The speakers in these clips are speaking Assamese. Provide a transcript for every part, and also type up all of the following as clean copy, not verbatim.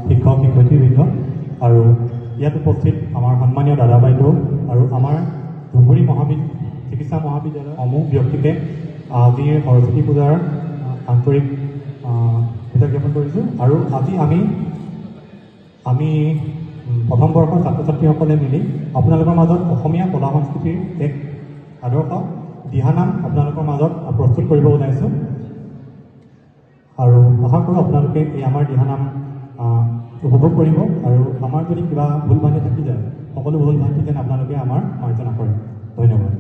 শিক্ষক শিক্ষয়িত্ৰীবৃন্দ আৰু ইয়াত উপস্থিত আমাৰ সন্মানীয় দাদা বাইদেউ আৰু আমাৰ ধুবুৰী চিকিৎসা মহাবিদ্যালয়ৰ সমূহ ব্যক্তিকে আজিৰ সৰস্বতী পূজাৰ আন্তৰিক কৃতজ্ঞতা জ্ঞাপন কৰিছোঁ। আৰু আজি আমি প্ৰথম বৰ্ষৰ ছাত্ৰ ছাত্ৰীসকলে মিলি আপোনালোকৰ মাজত অসমীয়া কলা সংস্কৃতিৰ এক আদৰ্শ দিহানাম আপোনালোকৰ মাজত প্ৰস্তুত কৰিব ওলাইছোঁ আৰু আশা কৰোঁ আপোনালোকে এই আমাৰ দিহানাম উপভোগ কৰিব আৰু আমাৰ যদি কিবা ভুল ভ্ৰান্তি থাকি যায় সকলো ভুল ভ্ৰান্তি যেন আপোনালোকে আমাৰ মাৰ্জনা কৰে। ধন্যবাদ।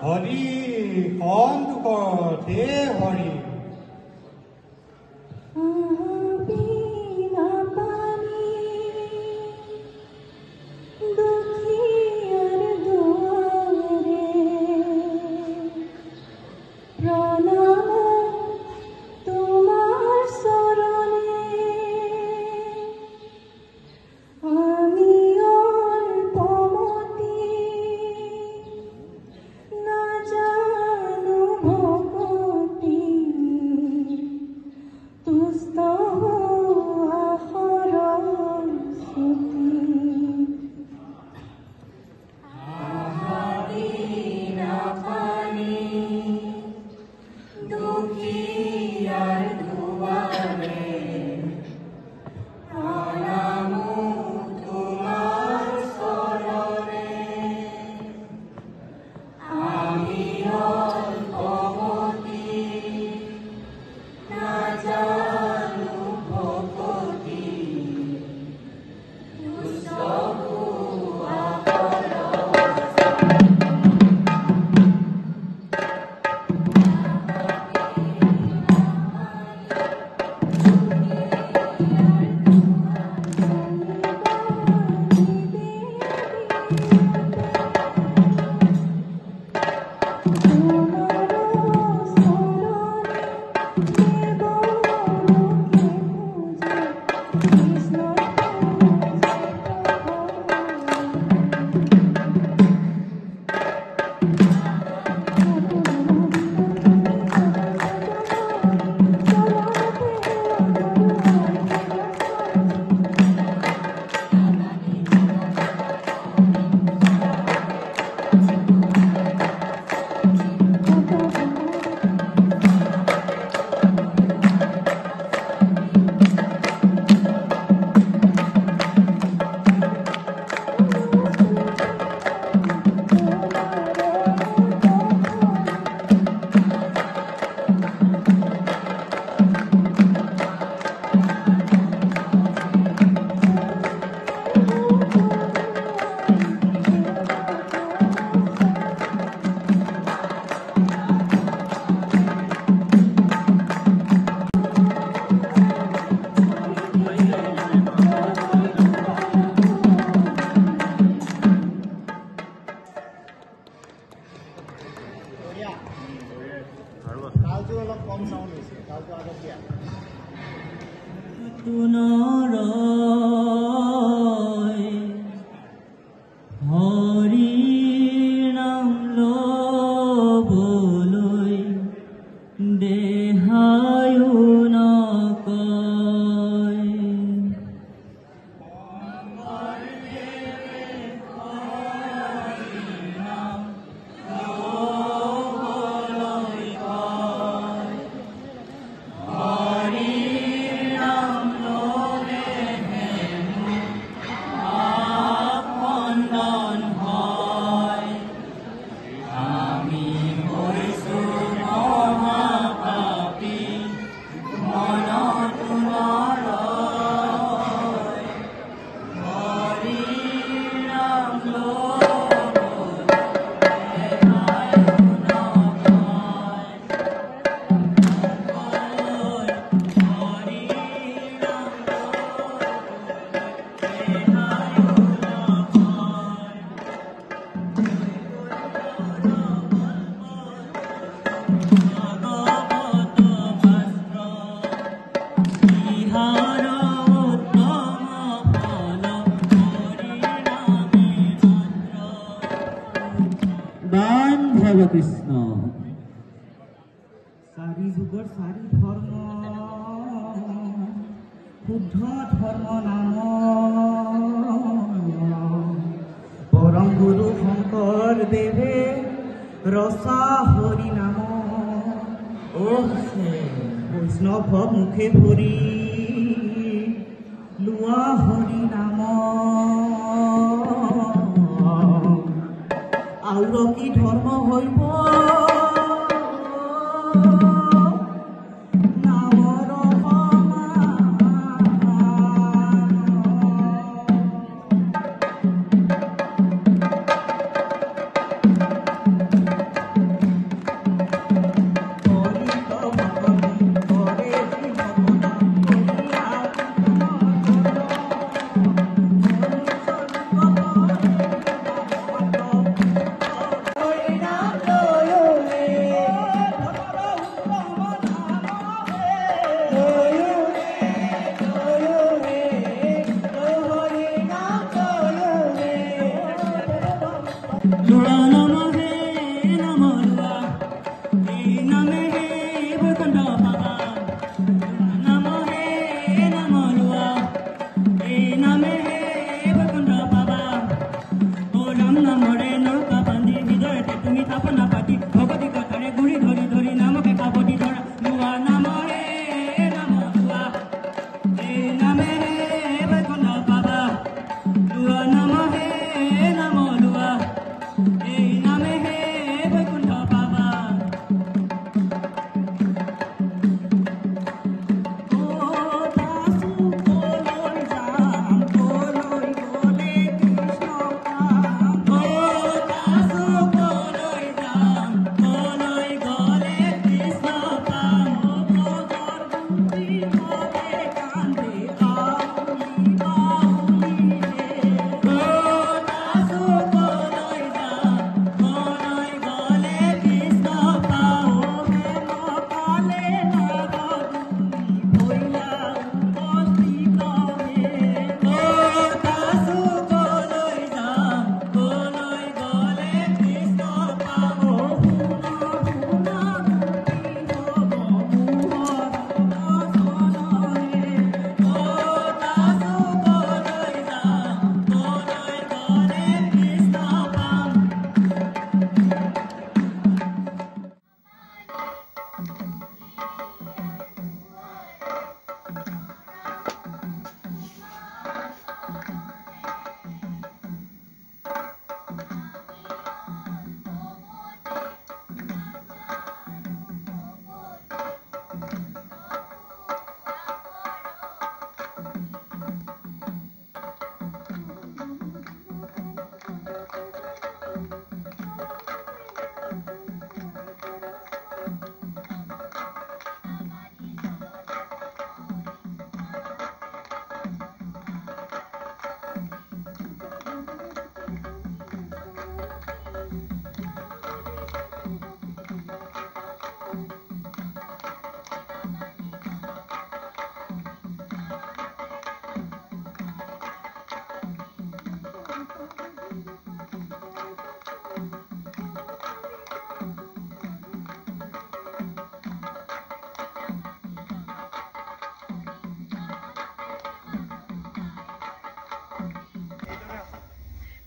হৰি অন্ধকৰ হে হৰি হৰি নাম লো হৰে কৃষ্ণ চাৰি যুগৰ চাৰি ধৰ্ম শুদ্ধ ধৰ্ম নাম পৰম গুৰু শংকৰদেৱে ৰচা হৰি নাম বৈষ্ণৱ মুখে ভৰি লোৱা হৰি নাম আৰু কি ধৰ্ম হইব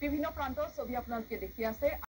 বিভিন্ন প্ৰান্তৰ ছবি আপোনালোকে দেখি আছে।